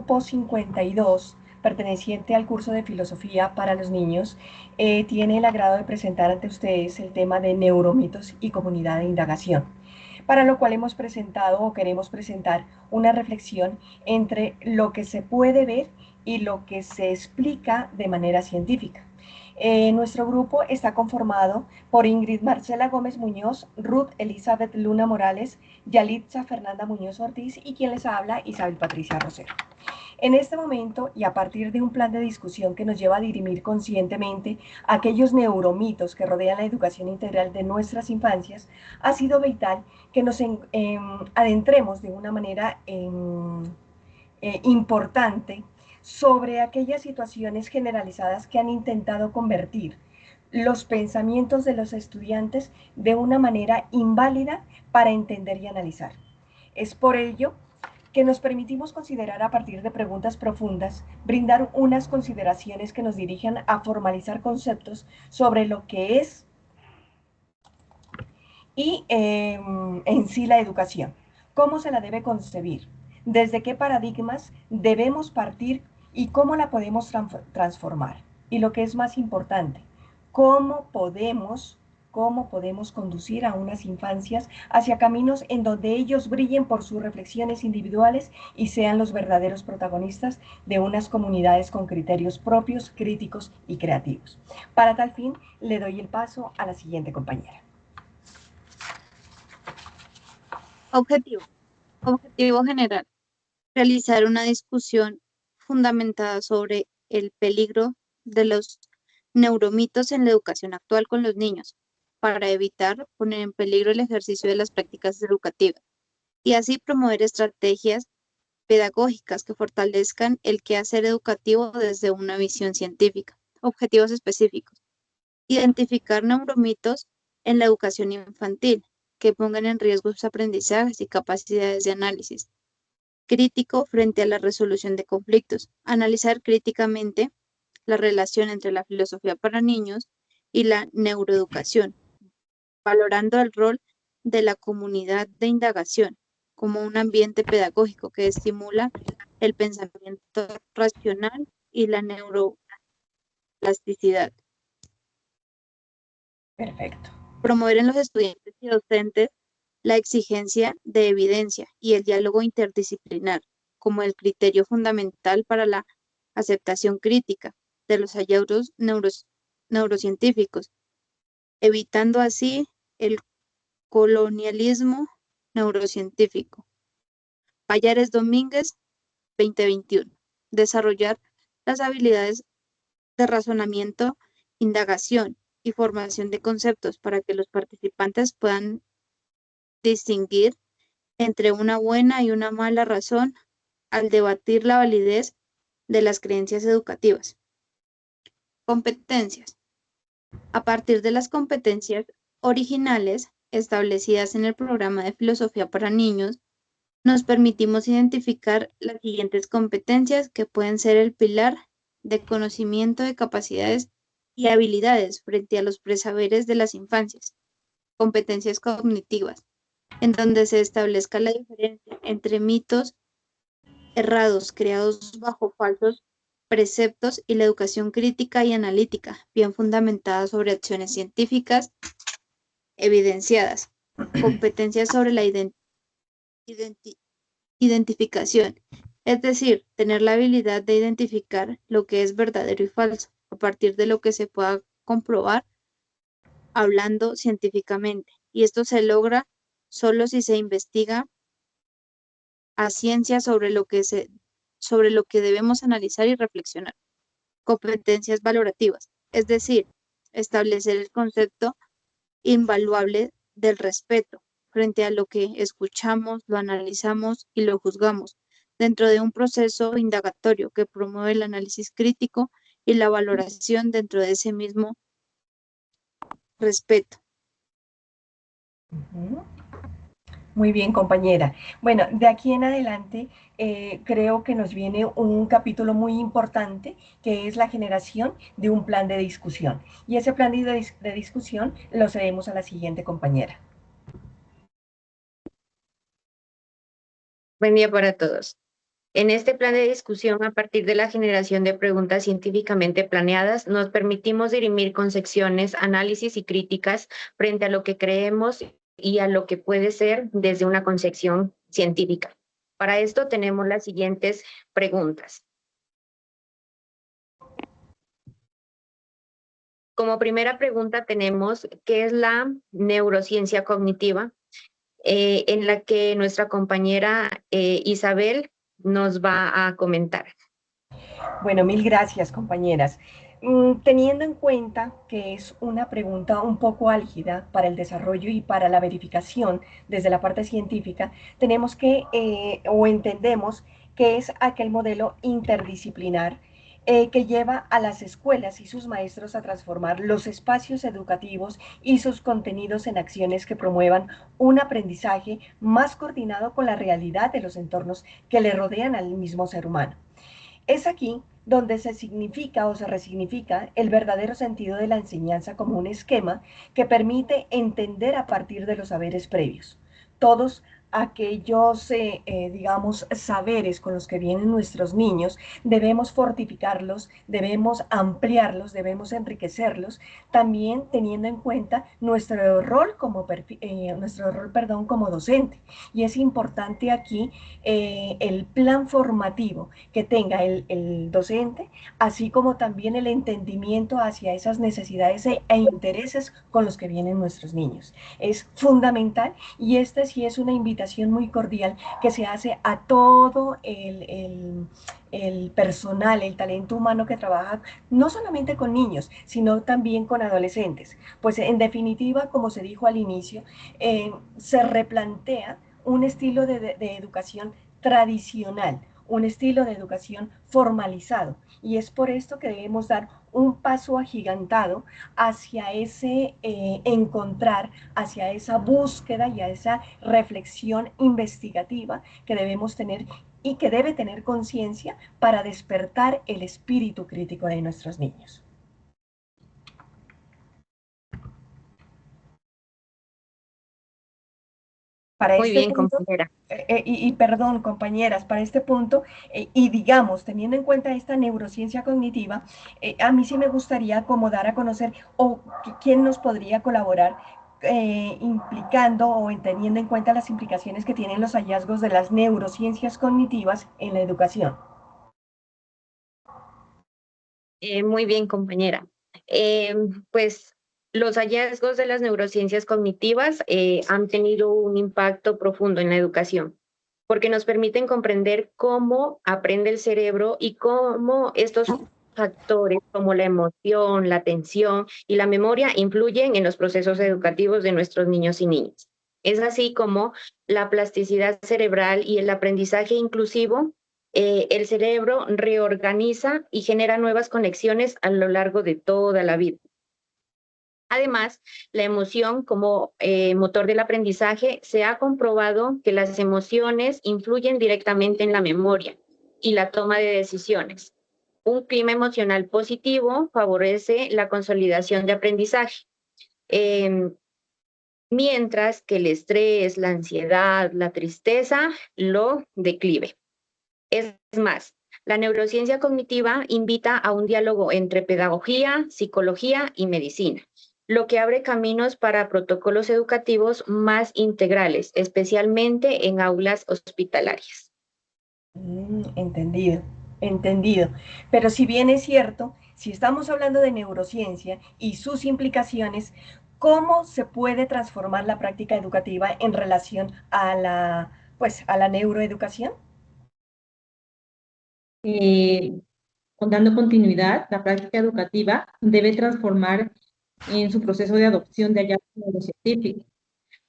grupo 52, perteneciente al curso de Filosofía para los Niños, tiene el agrado de presentar ante ustedes el tema de neuromitos y comunidad de indagación, para lo cual hemos presentado o queremos presentar una reflexión entre lo que se puede ver y lo que se explica de manera científica. Nuestro grupo está conformado por Ingrid Marcela Gómez Muñoz, Ruth Elizabeth Luna Morales, Yalitza Fernanda Muñoz Ortiz y quien les habla, Isabel Patricia Rosero. En este momento, y a partir de un plan de discusión que nos lleva a dirimir conscientemente aquellos neuromitos que rodean la educación integral de nuestras infancias, ha sido vital que nos adentremos de una manera importante sobre aquellas situaciones generalizadas que han intentado convertir los pensamientos de los estudiantes de una manera inválida para entender y analizar. Es por ello que nos permitimos considerar a partir de preguntas profundas, brindar unas consideraciones que nos dirijan a formalizar conceptos sobre lo que es y en sí la educación, cómo se la debe concebir, desde qué paradigmas debemos partir y cómo la podemos transformar. Y lo que es más importante, cómo podemos conducir a unas infancias hacia caminos en donde ellos brillen por sus reflexiones individuales y sean los verdaderos protagonistas de unas comunidades con criterios propios, críticos y creativos. Para tal fin, le doy el paso a la siguiente compañera. Objetivo. Objetivo general. Realizar una discusión fundamentada sobre el peligro de los neuromitos en la educación actual con los niños, para evitar poner en peligro el ejercicio de las prácticas educativas y así promover estrategias pedagógicas que fortalezcan el quehacer educativo desde una visión científica. Objetivos específicos. Identificar neuromitos en la educación infantil que pongan en riesgo sus aprendizajes y capacidades de análisis crítico frente a la resolución de conflictos. Analizar críticamente la relación entre la filosofía para niños y la neuroeducación, valorando el rol de la comunidad de indagación como un ambiente pedagógico que estimula el pensamiento racional y la neuroplasticidad. Perfecto. Promover en los estudiantes y docentes la exigencia de evidencia y el diálogo interdisciplinar como el criterio fundamental para la aceptación crítica de los hallazgos neurocientíficos, evitando así el colonialismo neurocientífico. Pallares Domínguez, 2021. Desarrollar las habilidades de razonamiento, indagación y formación de conceptos para que los participantes puedan distinguir entre una buena y una mala razón al debatir la validez de las creencias educativas. Competencias. A partir de las competencias originales establecidas en el programa de filosofía para niños, nos permitimos identificar las siguientes competencias que pueden ser el pilar de conocimiento de capacidades y habilidades frente a los presaberes de las infancias. Competencias cognitivas, en donde se establezca la diferencia entre mitos errados creados bajo falsos preceptos y la educación crítica y analítica, bien fundamentada sobre acciones científicas evidenciadas. Competencias sobre la identificación, es decir, tener la habilidad de identificar lo que es verdadero y falso, a partir de lo que se pueda comprobar hablando científicamente. Y esto se logra solo si se investiga a ciencia sobre lo que debemos analizar y reflexionar. Competencias valorativas, es decir, establecer el concepto invaluable del respeto frente a lo que escuchamos, lo analizamos y lo juzgamos, dentro de un proceso indagatorio que promueve el análisis crítico y la valoración dentro de ese mismo respeto. Muy bien, compañera. Bueno, de aquí en adelante creo que nos viene un capítulo muy importante, que es la generación de un plan de discusión. Y ese plan de discusión lo cedemos a la siguiente compañera. Buen día para todos. En este plan de discusión, a partir de la generación de preguntas científicamente planeadas, nos permitimos dirimir concepciones, análisis y críticas frente a lo que creemos y a lo que puede ser desde una concepción científica. Para esto tenemos las siguientes preguntas. Como primera pregunta tenemos, ¿qué es la neurociencia cognitiva? En la que nuestra compañera Isabel nos va a comentar. Bueno, mil gracias, compañeras. Teniendo en cuenta que es una pregunta un poco álgida para el desarrollo y para la verificación desde la parte científica, tenemos que, o entendemos que es aquel modelo interdisciplinar que lleva a las escuelas y sus maestros a transformar los espacios educativos y sus contenidos en acciones que promuevan un aprendizaje más coordinado con la realidad de los entornos que le rodean al mismo ser humano. Es aquí donde se significa o se resignifica el verdadero sentido de la enseñanza como un esquema que permite entender a partir de los saberes previos. Todos aquellos, digamos, saberes con los que vienen nuestros niños, debemos fortificarlos, debemos ampliarlos, debemos enriquecerlos, también teniendo en cuenta nuestro rol como docente. Y es importante aquí el plan formativo que tenga el docente, así como también el entendimiento hacia esas necesidades e intereses con los que vienen nuestros niños. Es fundamental y esta sí es una invitación muy cordial que se hace a todo el personal, el talento humano que trabaja no solamente con niños, sino también con adolescentes. Pues en definitiva, como se dijo al inicio, se replantea un estilo de educación tradicional, un estilo de educación formalizado. Y es por esto que debemos dar un paso agigantado hacia ese encontrar, hacia esa búsqueda y a esa reflexión investigativa que debemos tener y que debe tener conciencia para despertar el espíritu crítico de nuestros niños. Para Muy este bien, punto, compañera. perdón, compañeras, para este punto, y digamos, teniendo en cuenta esta neurociencia cognitiva, a mí sí me gustaría como dar a conocer o quién nos podría colaborar implicando o teniendo en cuenta las implicaciones que tienen los hallazgos de las neurociencias cognitivas en la educación. Muy bien, compañera. Pues los hallazgos de las neurociencias cognitivas han tenido un impacto profundo en la educación, porque nos permiten comprender cómo aprende el cerebro y cómo estos factores como la emoción, la atención y la memoria influyen en los procesos educativos de nuestros niños y niñas. Es así como la plasticidad cerebral y el aprendizaje inclusivo, el cerebro reorganiza y genera nuevas conexiones a lo largo de toda la vida. Además, la emoción como motor del aprendizaje, se ha comprobado que las emociones influyen directamente en la memoria y la toma de decisiones. Un clima emocional positivo favorece la consolidación de aprendizaje, eh, mientras que el estrés, la ansiedad, la tristeza lo declive. Es más, la neurociencia cognitiva invita a un diálogo entre pedagogía, psicología y medicina, lo que abre caminos para protocolos educativos más integrales, especialmente en aulas hospitalarias. Entendido, entendido. Pero si bien es cierto, si estamos hablando de neurociencia y sus implicaciones, ¿cómo se puede transformar la práctica educativa en relación a a la neuroeducación? Eh, Dando continuidad, la práctica educativa debe transformar en su proceso de adopción de hallazgos neurocientíficos,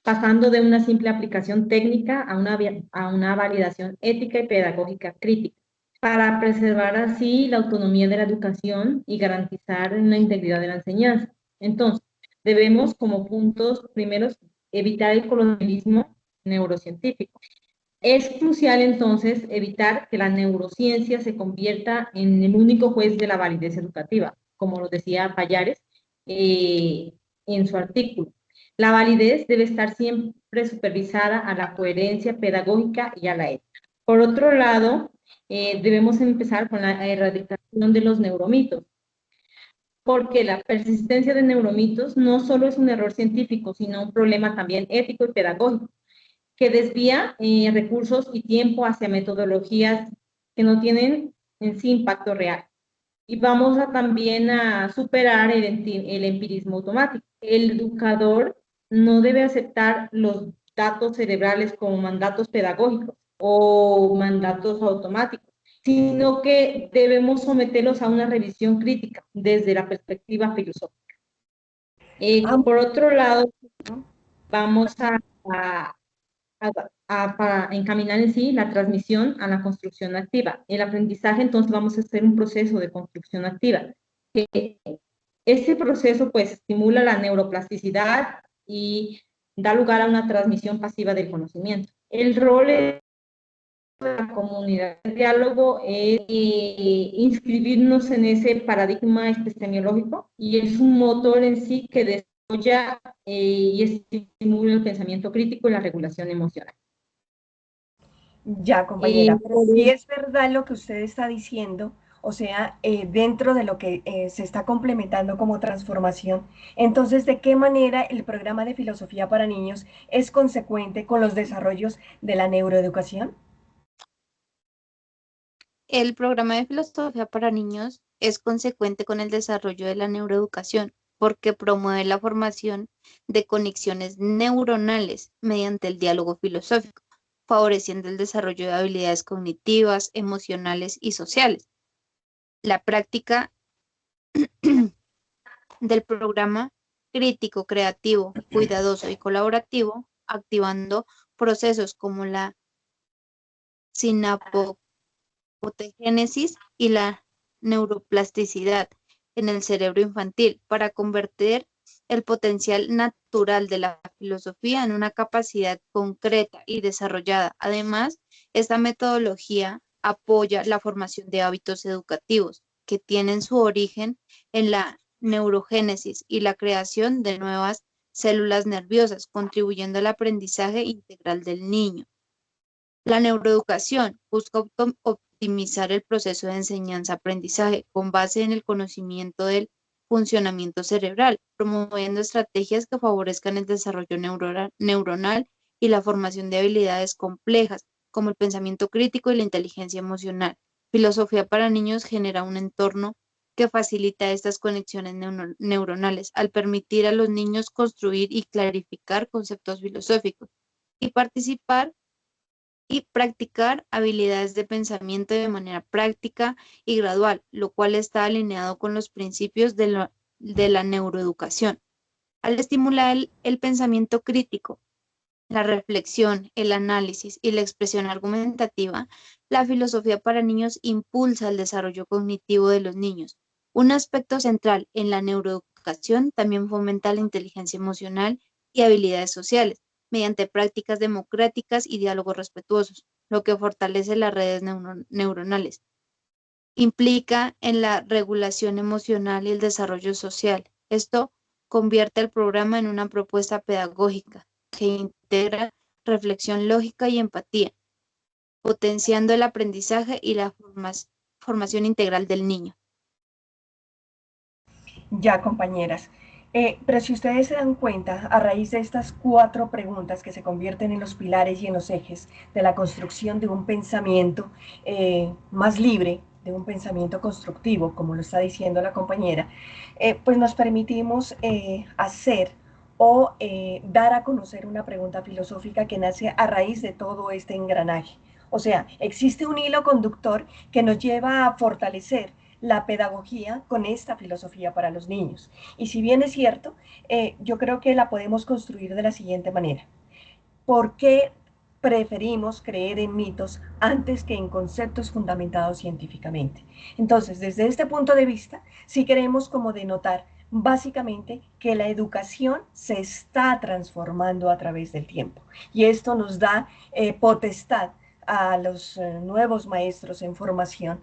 pasando de una simple aplicación técnica a una validación ética y pedagógica crítica, para preservar así la autonomía de la educación y garantizar la integridad de la enseñanza. Entonces, debemos como puntos primeros evitar el colonialismo neurocientífico. Es crucial entonces evitar que la neurociencia se convierta en el único juez de la validez educativa, como lo decía Pallares en su artículo. La validez debe estar siempre supervisada a la coherencia pedagógica y a la ética. Por otro lado, debemos empezar con la erradicación de los neuromitos, porque la persistencia de neuromitos no solo es un error científico, sino un problema también ético y pedagógico, que desvía recursos y tiempo hacia metodologías que no tienen en sí impacto real. Y vamos también a superar el empirismo automático. El educador no debe aceptar los datos cerebrales como mandatos pedagógicos o mandatos automáticos, sino que debemos someterlos a una revisión crítica desde la perspectiva filosófica. Por otro lado, vamos para encaminar en sí la transmisión a la construcción activa. El aprendizaje, entonces, vamos a hacer un proceso de construcción activa. Este proceso, pues, estimula la neuroplasticidad y da lugar a una transmisión pasiva del conocimiento. El rol de la comunidad de diálogo es inscribirnos en ese paradigma epistemológico y es un motor en sí que desarrolla y estimula el pensamiento crítico y la regulación emocional. Ya, compañera, pero sí es verdad lo que usted está diciendo, o sea, dentro de lo que se está complementando como transformación, entonces, ¿de qué manera el programa de filosofía para niños es consecuente con los desarrollos de la neuroeducación? El programa de filosofía para niños es consecuente con el desarrollo de la neuroeducación porque promueve la formación de conexiones neuronales mediante el diálogo filosófico, favoreciendo el desarrollo de habilidades cognitivas, emocionales y sociales. La práctica del programa crítico, creativo, cuidadoso y colaborativo, activando procesos como la sinapotegénesis y la neuroplasticidad en el cerebro infantil para convertir el potencial natural de la filosofía en una capacidad concreta y desarrollada. Además, esta metodología apoya la formación de hábitos educativos que tienen su origen en la neurogénesis y la creación de nuevas células nerviosas, contribuyendo al aprendizaje integral del niño. La neuroeducación busca optimizar el proceso de enseñanza-aprendizaje con base en el conocimiento del funcionamiento cerebral, promoviendo estrategias que favorezcan el desarrollo neuronal y la formación de habilidades complejas, como el pensamiento crítico y la inteligencia emocional. Filosofía para niños genera un entorno que facilita estas conexiones neuronales al permitir a los niños construir y clarificar conceptos filosóficos y participar y practicar habilidades de pensamiento de manera práctica y gradual, lo cual está alineado con los principios de la neuroeducación. Al estimular el pensamiento crítico, la reflexión, el análisis y la expresión argumentativa, la filosofía para niños impulsa el desarrollo cognitivo de los niños. Un aspecto central en la neuroeducación también fomenta la inteligencia emocional y habilidades sociales mediante prácticas democráticas y diálogos respetuosos, lo que fortalece las redes neuronales. Implica en la regulación emocional y el desarrollo social. Esto convierte el programa en una propuesta pedagógica que integra reflexión lógica y empatía, potenciando el aprendizaje y la formación integral del niño. Ya, compañeras. Pero si ustedes se dan cuenta, a raíz de estas 4 preguntas que se convierten en los pilares y en los ejes de la construcción de un pensamiento más libre, de un pensamiento constructivo, como lo está diciendo la compañera, pues nos permitimos hacer o dar a conocer una pregunta filosófica que nace a raíz de todo este engranaje. O sea, existe un hilo conductor que nos lleva a fortalecer la pedagogía con esta filosofía para los niños. Y si bien es cierto, yo creo que la podemos construir de la siguiente manera. ¿Por qué preferimos creer en mitos antes que en conceptos fundamentados científicamente? Entonces, desde este punto de vista, sí queremos como denotar básicamente que la educación se está transformando a través del tiempo. Y esto nos da potestad a los nuevos maestros en formación,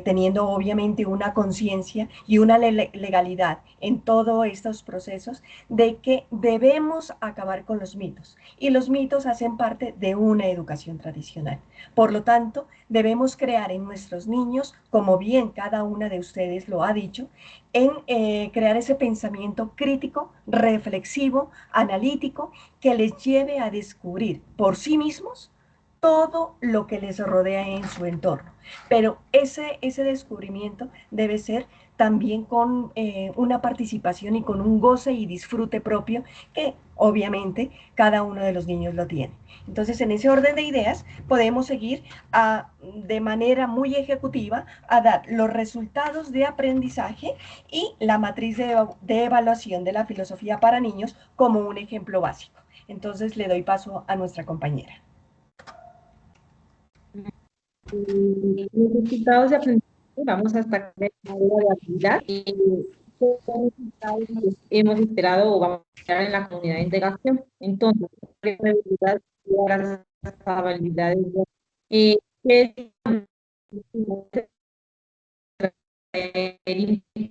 teniendo obviamente una conciencia y una legalidad en todos estos procesos de que debemos acabar con los mitos. Y los mitos hacen parte de una educación tradicional. Por lo tanto, debemos crear en nuestros niños, como bien cada una de ustedes lo ha dicho, en crear ese pensamiento crítico, reflexivo, analítico, que les lleve a descubrir por sí mismos todo lo que les rodea en su entorno. Pero ese descubrimiento debe ser también con una participación y con un goce y disfrute propio que obviamente cada uno de los niños lo tiene. Entonces, en ese orden de ideas, podemos seguir de manera muy ejecutiva a dar los resultados de aprendizaje y la matriz de evaluación de la filosofía para niños como un ejemplo básico. Entonces, le doy paso a nuestra compañera. Los resultados de aprendizaje, vamos a destacar la de habilidad y qué resultados hemos esperado o vamos a esperar en la comunidad de integración. Entonces, las habilidades,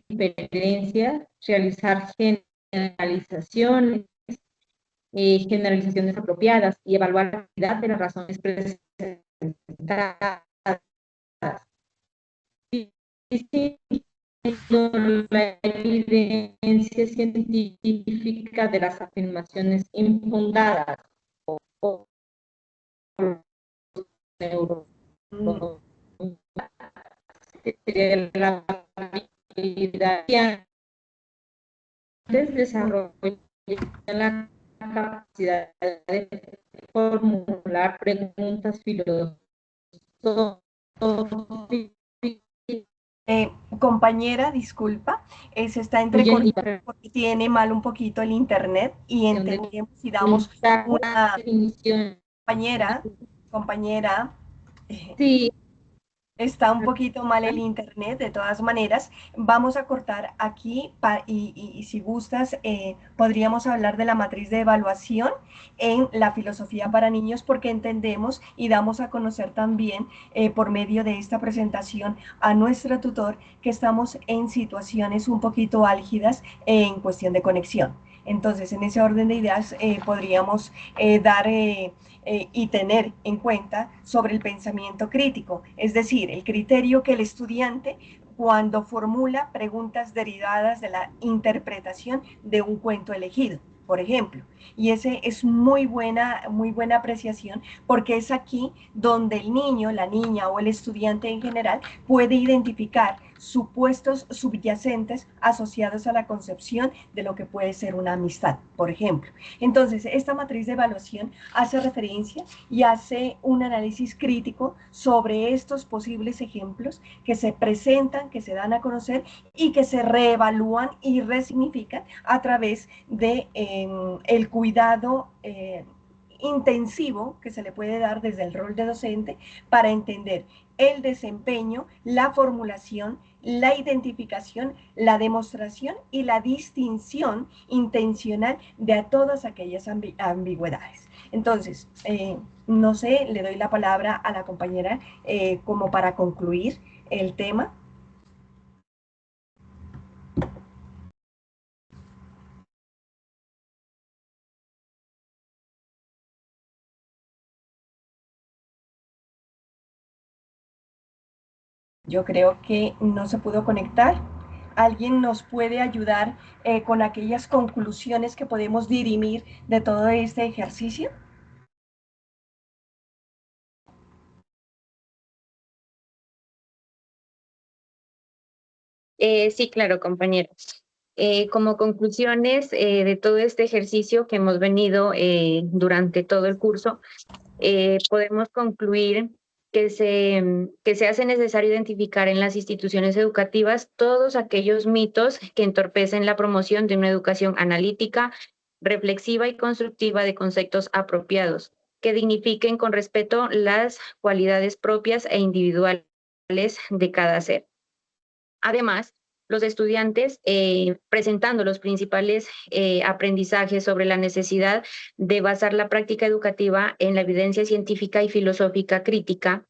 inferencia, realizar generalizaciones, generalizaciones apropiadas y evaluar la calidad de las razones presentadas. La evidencia científica de las afirmaciones infundadas o la habilidad desarrollo la capacidad de formular preguntas filosóficas. Compañera, disculpa, se está entrecortando porque tiene mal un poquito el internet y entendemos si damos una compañera, sí. Está un poquito mal el internet, de todas maneras, vamos a cortar aquí y si gustas, podríamos hablar de la matriz de evaluación en la filosofía para niños porque entendemos y damos a conocer también por medio de esta presentación a nuestro tutor que estamos en situaciones un poquito álgidas en cuestión de conexión. Entonces, en ese orden de ideas podríamos dar y tener en cuenta sobre el pensamiento crítico, es decir, el criterio que el estudiante cuando formula preguntas derivadas de la interpretación de un cuento elegido, por ejemplo. Y ese es muy buena apreciación porque es aquí donde el niño, la niña o el estudiante en general puede identificar supuestos subyacentes asociados a la concepción de lo que puede ser una amistad, por ejemplo. Entonces, esta matriz de evaluación hace referencia y hace un análisis crítico sobre estos posibles ejemplos que se presentan, que se dan a conocer y que se reevalúan y resignifican a través de el cuidado intensivo que se le puede dar desde el rol de docente para entender el desempeño, la formulación, la identificación, la demostración y la distinción intencional de todas aquellas ambigüedades. Entonces, no sé, le doy la palabra a la compañera como para concluir el tema. Yo creo que no se pudo conectar. ¿Alguien nos puede ayudar con aquellas conclusiones que podemos dirimir de todo este ejercicio? Sí, claro, compañeros. Como conclusiones de todo este ejercicio que hemos venido durante todo el curso, podemos concluir que se hace necesario identificar en las instituciones educativas todos aquellos mitos que entorpecen la promoción de una educación analítica, reflexiva y constructiva de conceptos apropiados, que dignifiquen con respeto las cualidades propias e individuales de cada ser. Además, los estudiantes presentando los principales aprendizajes sobre la necesidad de basar la práctica educativa en la evidencia científica y filosófica crítica.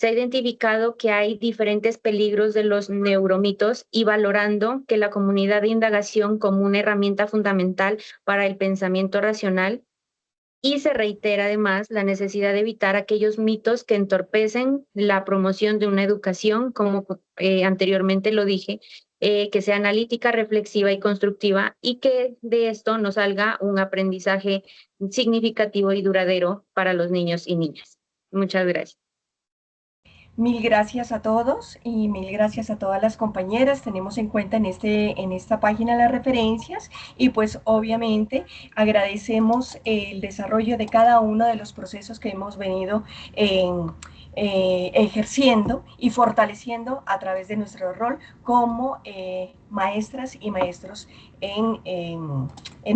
Se ha identificado que hay diferentes peligros de los neuromitos y valorando que la comunidad de indagación como una herramienta fundamental para el pensamiento racional, y se reitera además la necesidad de evitar aquellos mitos que entorpecen la promoción de una educación, como anteriormente lo dije, que sea analítica, reflexiva y constructiva, y que de esto nos salga un aprendizaje significativo y duradero para los niños y niñas. Muchas gracias. Mil gracias a todos y mil gracias a todas las compañeras. Tenemos en cuenta en esta página las referencias y pues obviamente agradecemos el desarrollo de cada uno de los procesos que hemos venido ejerciendo y fortaleciendo a través de nuestro rol como maestras y maestros en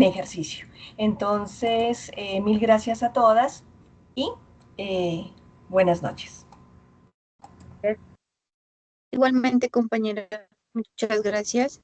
ejercicio. Entonces, mil gracias a todas y buenas noches. Igualmente, compañera, muchas gracias.